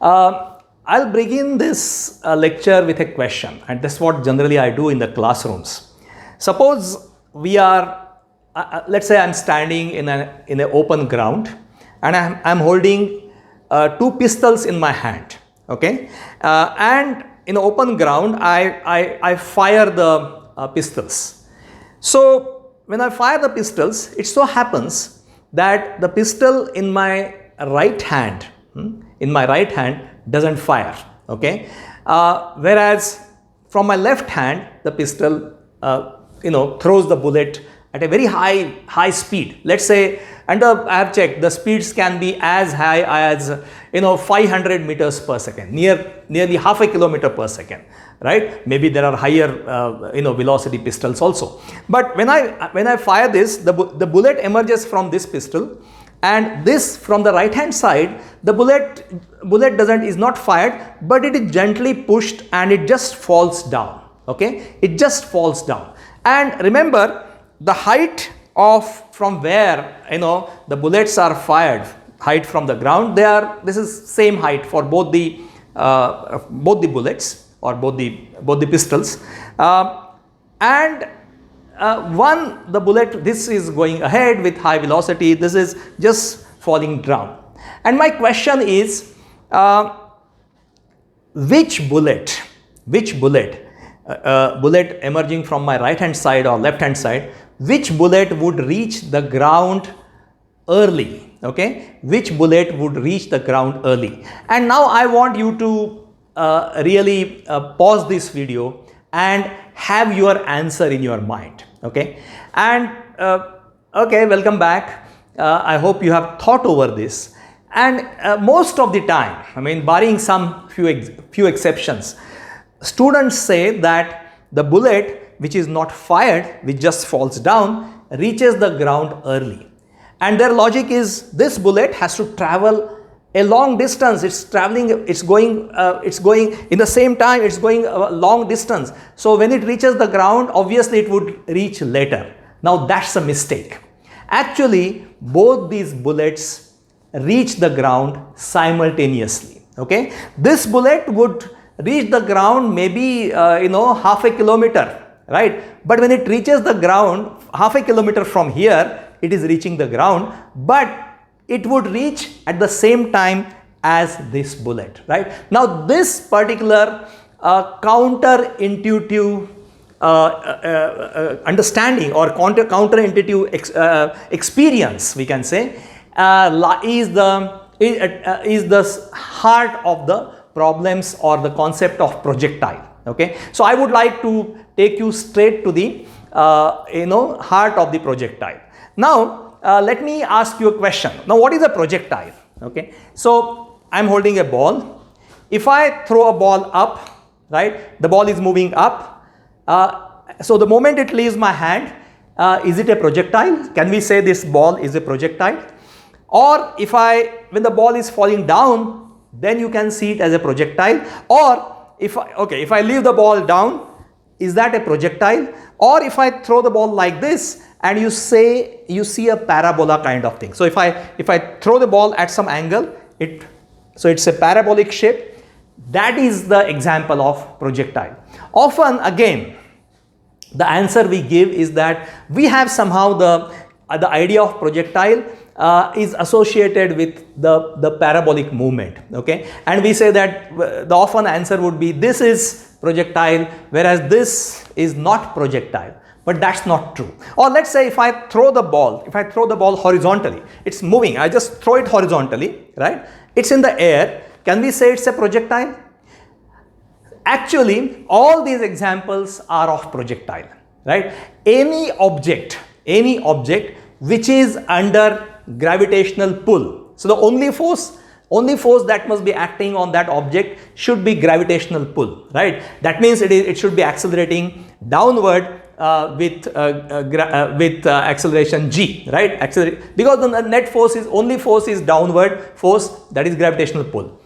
I'll begin this lecture with a question, and that's what generally I do in the classrooms. Suppose we are, let's say I'm standing in an open ground, and I'm holding two pistols in my hand, okay? And in open ground, I fire the pistols. So when I fire the pistols, it so happens that the pistol in my right hand, doesn't fire, okay? Whereas from my left hand, the pistol, throws the bullet at a very high speed. Let's say, and I have checked, the speeds can be as high as 500 meters per second, nearly half a kilometer per second, right? Maybe there are higher velocity pistols also. But when I fire this, the bullet emerges from this pistol, and this from the right hand side, the bullet is not fired, but it is gently pushed and it just falls down, okay? It just falls down. And remember, the height from where the bullets are fired, height from the ground, this is same height for both the bullets or both the pistols, and the bullet, this is going ahead with high velocity, this is just falling down. And my question is, which bullet emerging from my right hand side or left hand side, which bullet would reach the ground early, okay? Which bullet would reach the ground early? And now I want you to really pause this video and have your answer in your mind, okay? And okay, welcome back. I hope you have thought over this. And most of the time, barring some few exceptions, students say that the bullet which is not fired, which just falls down, reaches the ground early. And their logic is, this bullet has to travel a long distance. It's going in the same time, it's going a long distance. So when it reaches the ground, obviously it would reach later. Now that's a mistake. Actually, both these bullets reach the ground simultaneously, okay? This bullet would reach the ground maybe half a kilometer, right? But when it reaches the ground, half a kilometer from here, it is reaching the ground, but it would reach at the same time as this bullet, right? Now this particular counterintuitive understanding or counterintuitive experience, we can say, is the heart of the problems or the concept of projectile, okay? So I would like to take you straight to the heart of the projectile. Now let me ask you a question. Now what is a projectile? Okay, so I'm holding a ball. If I throw a ball up, right, the ball is moving up. So the moment it leaves my hand, is it a projectile? Can we say this ball is a projectile? Or when the ball is falling down, then you can see it as a projectile. Or if I leave the ball down, is that a projectile? Or if I throw the ball like this and you see a parabola kind of thing. So if I throw the ball at some angle, so it's a parabolic shape. That is the example of projectile. Often again, the answer we give is that we have somehow the idea of projectile is associated with the parabolic movement, okay? And we say that the often answer would be, this is projectile, whereas this is not projectile. But that's not true. Or let's say if I throw the ball horizontally, it's moving, I just throw it horizontally, right? It's in the air. Can we say it's a projectile? Actually, all these examples are of projectile, right? Any object which is under gravitational pull. So the only force that must be acting on that object should be gravitational pull, right? That means it should be accelerating downward with acceleration g, right? Because the net force is downward force, that is gravitational pull.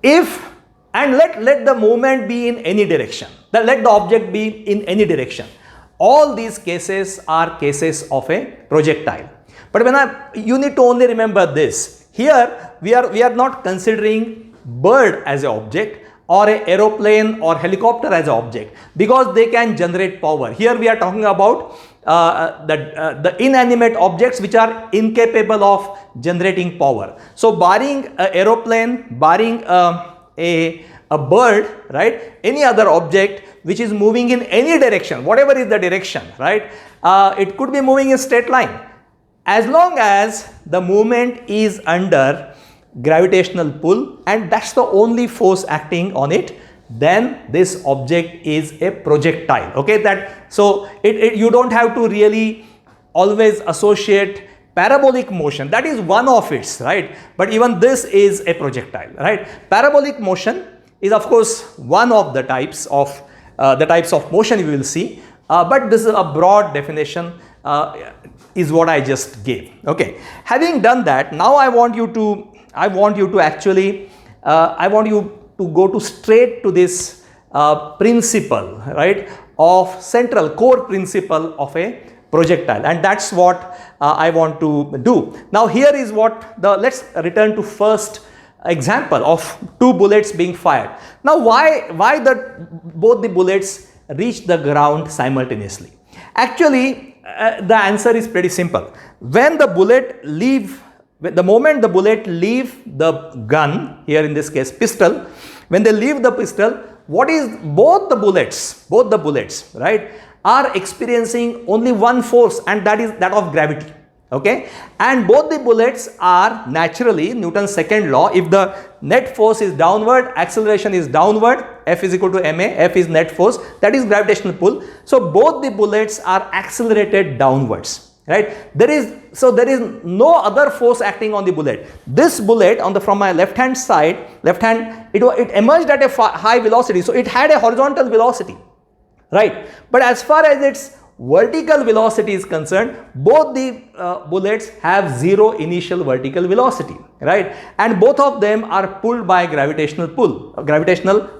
Let the movement be in any direction. Let the object be in any direction. All these cases are cases of a projectile. But you need to only remember this. Here we are not considering bird as an object or an aeroplane or helicopter as an object, because they can generate power. Here we are talking about the inanimate objects which are incapable of generating power. So barring an aeroplane, barring a bird, right, any other object which is moving in any direction, whatever is the direction, right, it could be moving in straight line. As long as the movement is under gravitational pull and that's the only force acting on it, then this object is a projectile. Okay, so you don't have to really always associate parabolic motion, that is one of its, right, but even this is a projectile, right. Parabolic motion is of course one of the types of motion you will see, but this is a broad definition is what I just gave. Okay, having done that, now I want you to go to straight to this principle, right, of central core principle of a projectile, and that's what I want to do. Now here is what let's return to first example of two bullets being fired. Now why both the bullets reach the ground simultaneously? Actually, the answer is pretty simple. When the moment the bullet leave the gun, here in this case pistol, when they leave the pistol, both the bullets, right, are experiencing only one force, and that is that of gravity. Okay, and both the bullets are naturally Newton's second law. If the net force is downward, acceleration is downward, F is equal to ma, F is net force, that is gravitational pull. So both the bullets are accelerated downwards, right. There is no other force acting on the bullet. This bullet from my left hand, it emerged at a high velocity, so it had a horizontal velocity, right. But as far as its vertical velocity is concerned, both the bullets have zero initial vertical velocity, right, and both of them are pulled by gravitational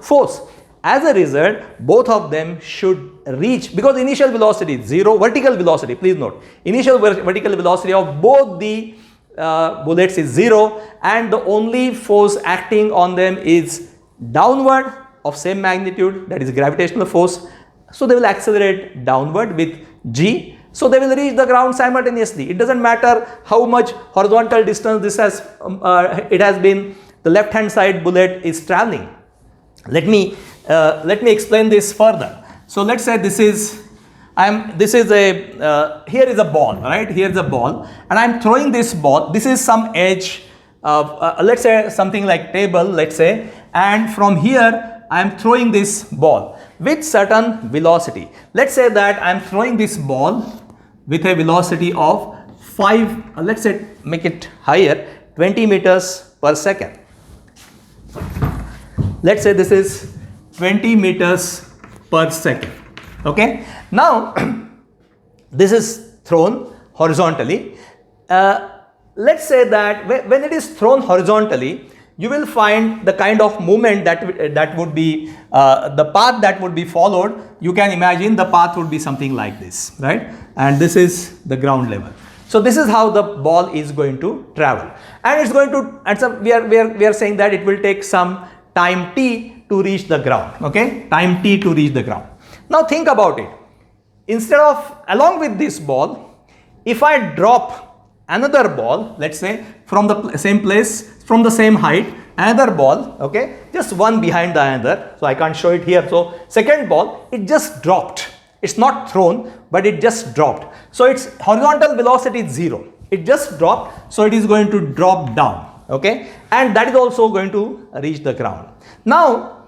force. As a result, both of them should reach, because initial velocity is zero, vertical velocity, please note, initial vertical velocity of both the bullets is zero, and the only force acting on them is downward of same magnitude, that is gravitational force. So they will accelerate downward with g, so they will reach the ground simultaneously. It doesn't matter how much horizontal distance this has been, the left hand side bullet is traveling. Let me explain this further. So let's say here is a ball, right, here is a ball, and I am throwing this ball. This is some edge of let's say something like table, let's say, and from here I am throwing this ball with certain velocity. Let's say that I am throwing this ball with a velocity of 5, let's say make it higher, 20 meters per second. Let's say this is 20 meters per second. Okay. Now this is thrown horizontally. Let's say that when it is thrown horizontally, you will find the kind of movement that would be the path that would be followed. You can imagine the path would be something like this, right? And this is the ground level. So this is how the ball is going to travel, and it's going to, and so we are saying that it will take some time t to reach the ground. Okay, time t to reach the ground. Now think about it. Instead of, along with this ball, if I drop another ball, let's say from the same place, from the same height, another ball, okay, just one behind the other, so I can't show it here. So second ball, it just dropped. It's not thrown, but it just dropped. So its horizontal velocity is zero. It just dropped, so it is going to drop down, okay, and that is also going to reach the ground. Now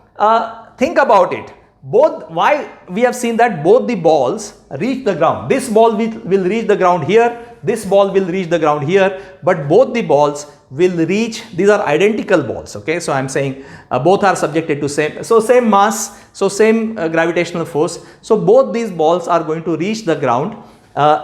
think about it. Why we have seen that both the balls reach the ground. This ball will reach the ground here, this ball will reach the ground here, but both the balls will reach, these are identical balls, okay. So I am saying both are subjected to same mass, so same gravitational force. So both these balls are going to reach the ground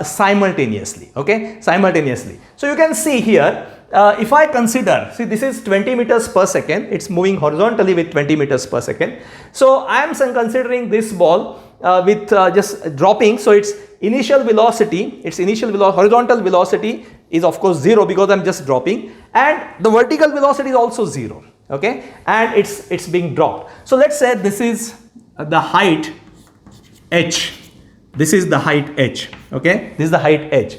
simultaneously, okay, simultaneously. So you can see here, if I consider, see this is 20 meters per second, it's moving horizontally with 20 meters per second. So I am considering this ball with just dropping, so its initial velocity, horizontal velocity is of course zero because I am just dropping, and the vertical velocity is also zero. okay, and it's being dropped. So let's say this is the height h, this is the height h, okay, this is the height h.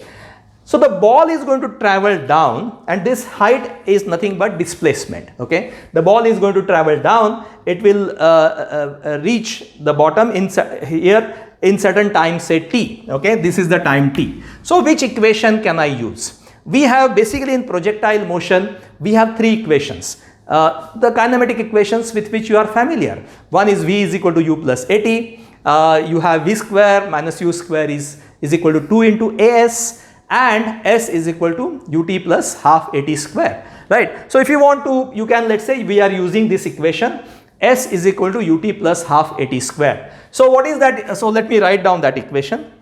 So the ball is going to travel down, and this height is nothing but displacement, okay. The ball is going to travel down, it will reach the bottom here in certain time, say t, okay, this is the time t. So which equation can I use? We have basically in projectile motion, we have three equations. The kinematic equations with which you are familiar. One is v is equal to u plus at. You have v square minus u square is equal to 2 into as, and s is equal to ut plus half at square, right? So if you want to, you can, let's say we are using this equation, s is equal to ut plus half at square. So what is that? So let me write down that equation.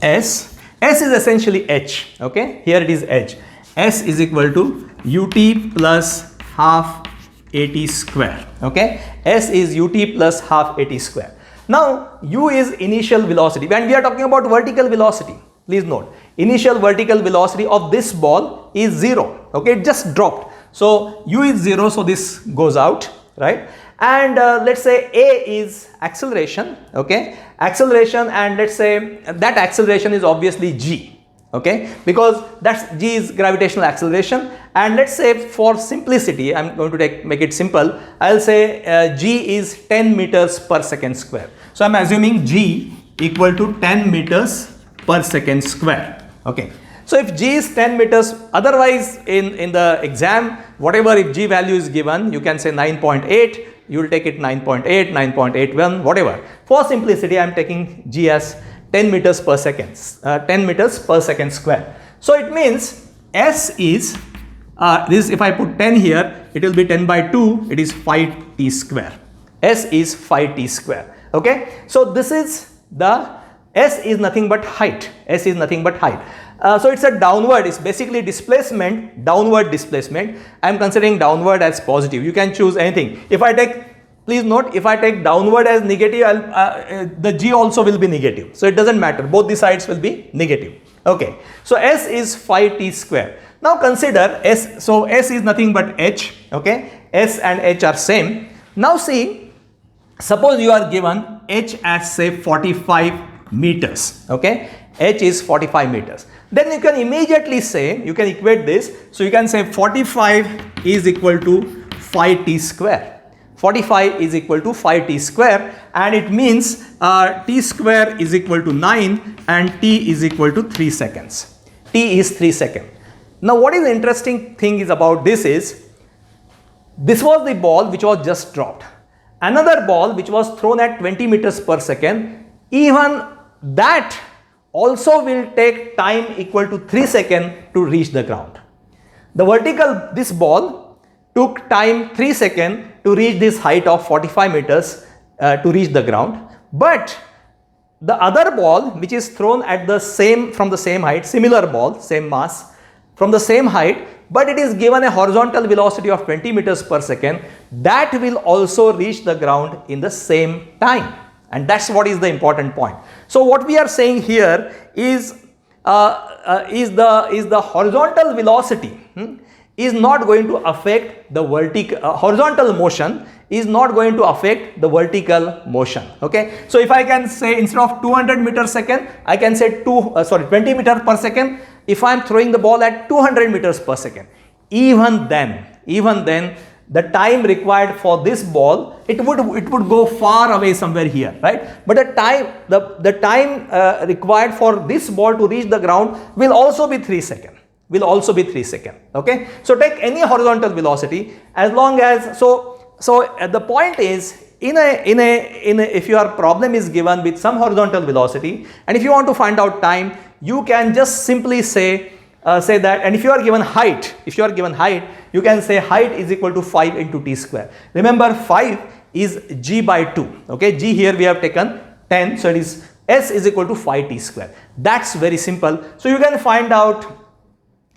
S is essentially h, okay, here it is h. S is equal to ut plus half at square, okay. S is ut plus half at square. Now u is initial velocity, and we are talking about vertical velocity. Please note, initial vertical velocity of this ball is 0, okay, it just dropped. So u is 0, so this goes out, right? And let's say a is acceleration, okay, acceleration, and let's say that acceleration is obviously g, okay, because that's g is gravitational acceleration. And let's say for simplicity, I'm going to make it simple, I'll say g is 10 meters per second square. So I'm assuming g equal to 10 meters per second square, okay. So if g is 10 meters, otherwise in the exam, whatever if g value is given, you can say 9.8, you will take it 9.8, 9.81, whatever. For simplicity, I am taking g as 10 meters per second, 10 meters per second square. So it means s is, this if I put 10 here, it will be 10 by 2, it is 5t square. S is 5t square, okay. So this is the, s is nothing but height, s is nothing but height. So it's a downward, it's basically displacement, downward displacement. I am considering downward as positive. You can choose anything. If I take, please note, if I take downward as negative, the g also will be negative. So it doesn't matter, both the sides will be negative, okay. So s is 5t square. Now consider s, so s is nothing but h, okay, s and h are same. Now see, suppose you are given h as say 45 meters, okay, h is 45 meters. Then you can immediately say, you can equate this, so you can say 45 is equal to 5t square. 45 is equal to 5t square, and it means t square is equal to 9 and t is equal to 3 seconds. T is 3 seconds. Now what is the interesting thing is about this is, this was the ball which was just dropped. Another ball which was thrown at 20 meters per second, even that also will take time equal to 3 seconds to reach the ground. The vertical, this ball took time 3 seconds to reach this height of 45 meters to reach the ground. But the other ball which is thrown at the same, from the same height, similar ball, same mass, from the same height, but it is given a horizontal velocity of 20 meters per second, that will also reach the ground in the same time. And that's what is the important point. So what we are saying here is the horizontal velocity is not going to affect the vertical, horizontal motion is not going to affect the vertical motion, okay. So if I can say instead of 200 meters per second, I can say 20 meters per second. If I am throwing the ball at 200 meters per second, even then the time required for this ball, it would go far away somewhere here, right? But the time required for this ball to reach the ground will also be 3 seconds. Okay. So take any horizontal velocity, as long as so the point is, if your problem is given with some horizontal velocity, and if you want to find out time, you can just simply say that, and if you are given height, you can say height is equal to 5 into t square. Remember, 5 is g by 2, okay. G here we have taken 10, so it is s is equal to 5t square. That's very simple. So you can find out,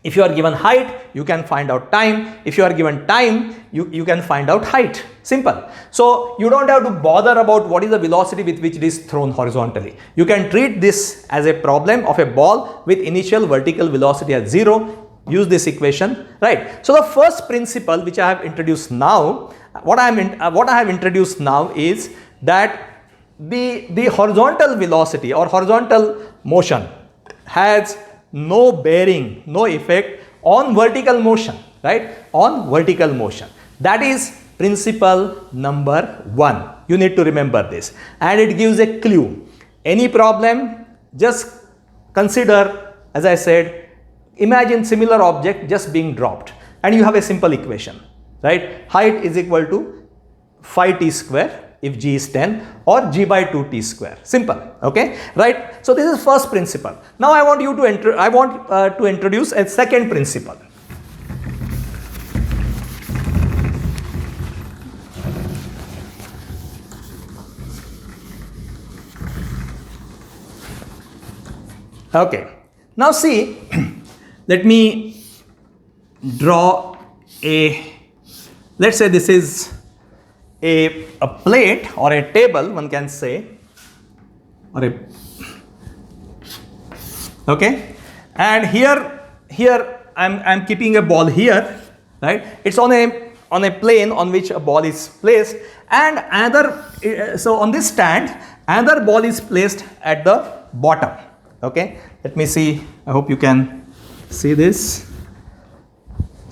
if you are given height, you can find out time. If you are given time, you can find out height. Simple. So you don't have to bother about what is the velocity with which it is thrown horizontally. You can treat this as a problem of a ball with initial vertical velocity at 0. use this equation, right? So the first principle which I have introduced now, what I have introduced now is that the horizontal velocity or horizontal motion has no bearing, no effect on vertical motion, right? On vertical motion. That is principle number 1. You need to remember this, and it gives a clue. Any problem, just consider, as I said, imagine similar object just being dropped, and you have a simple equation, right? Height is equal to phi t square if g is 10, or g by 2 t square. Simple, okay, right? So this is first principle. Now I want to introduce a second principle. Okay, now see, let me draw let's say this is a plate or a table, one can say, or okay, and here I'm keeping a ball here, right? It's on a plane on which a ball is placed, and so on this stand another ball is placed at the bottom. Okay, let me see, I hope you can see this.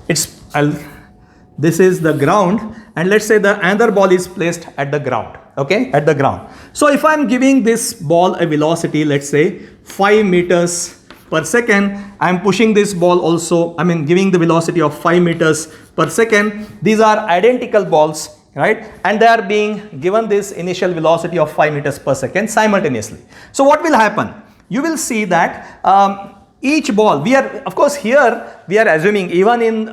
This is the ground, and let's say the another ball is placed at the ground, okay, at the ground. So if I'm giving this ball a velocity, let's say 5 meters per second, I'm pushing this ball also, giving the velocity of 5 meters per second. These are identical balls, right? And they are being given this initial velocity of 5 meters per second simultaneously. So what will happen? You will see that each ball, of course here we are assuming, even in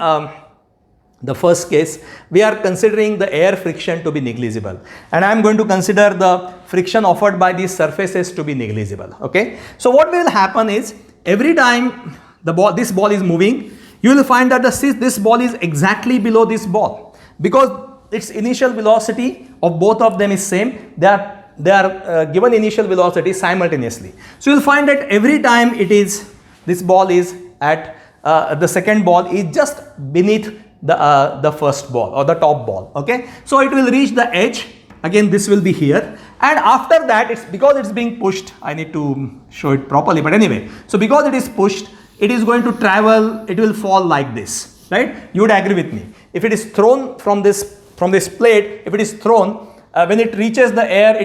the first case, we are considering the air friction to be negligible, and I am going to consider the friction offered by these surfaces to be negligible. Okay, so what will happen is, every time this ball is moving, you will find that this ball is exactly below this ball, because its initial velocity of both of them is same. They are given initial velocity simultaneously. So you will find that every time this ball is at the second ball is just beneath the first ball or the top ball. Okay, so it will reach the edge. Again, this will be here, and after that, because it's being pushed, I need to show it properly, but anyway, so because it is pushed, it is going to travel, it will fall like this, right? You would agree with me. If it is thrown from this plate, if it is thrown, when it reaches the air,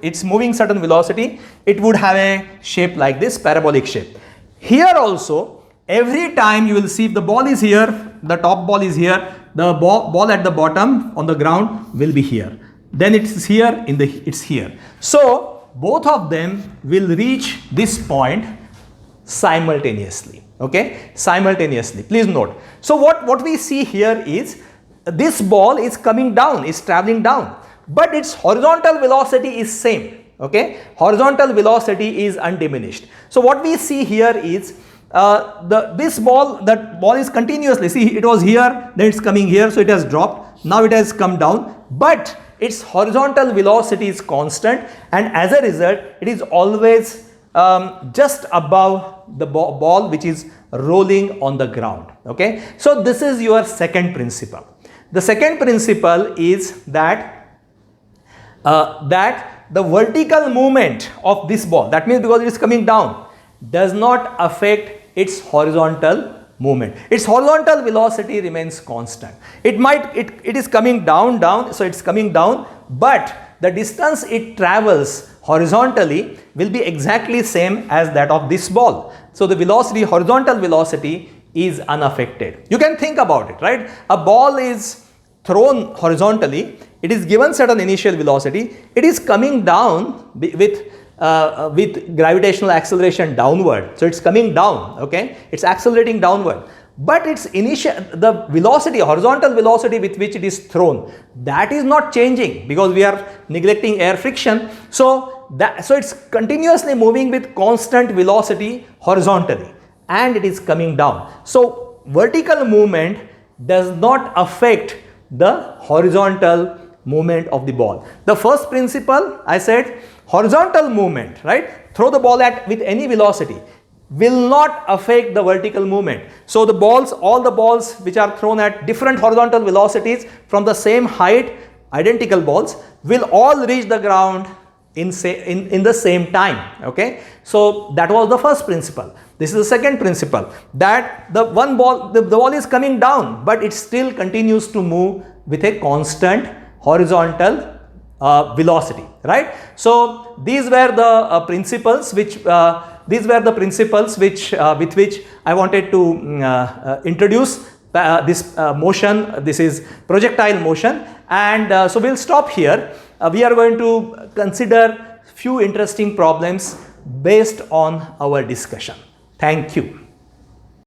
it's moving certain velocity, it would have a shape like this, parabolic shape. Here also, every time you will see, if the ball is here, the top ball is here, the ball at the bottom on the ground will be here. Then it's here, it's here. So both of them will reach this point simultaneously. Okay, simultaneously. Please note. So what we see here is, this ball is coming down, is traveling down, but its horizontal velocity is same. Okay, horizontal velocity is undiminished. So what we see here is, that ball is continuously, see, it was here, then it's coming here, so it has dropped, now it has come down, but its horizontal velocity is constant, and as a result, it is always just above the ball which is rolling on the ground. Okay, so this is your second principle. The second principle is that the vertical movement of this ball, that means because it is coming down, does not affect its horizontal movement. Its horizontal velocity remains constant. It is coming down, so it's coming down, but the distance it travels horizontally will be exactly same as that of this ball. So the velocity, horizontal velocity, is unaffected. You can think about it, right? A ball is thrown horizontally, it is given certain initial velocity, it is coming down with gravitational acceleration downward, so it's coming down. Okay, it's accelerating downward, but its the velocity, horizontal velocity with which it is thrown, that is not changing, because we are neglecting air friction. So it's continuously moving with constant velocity horizontally, and it is coming down. So vertical movement does not affect the horizontal movement of the ball. The first principle, I said, horizontal movement, right? Throw the ball with any velocity. will not affect the vertical movement. So the balls, all the balls which are thrown at different horizontal velocities from the same height, identical balls, will all reach the ground in the same time. Okay, so that was the first principle. This is the second principle, that the one ball, the ball is coming down, but it still continues to move with a constant horizontal velocity, right? So these were the principles which with which I wanted to introduce this motion. This is projectile motion, and so we'll stop here. We are going to consider few interesting problems based on our discussion. Thank you.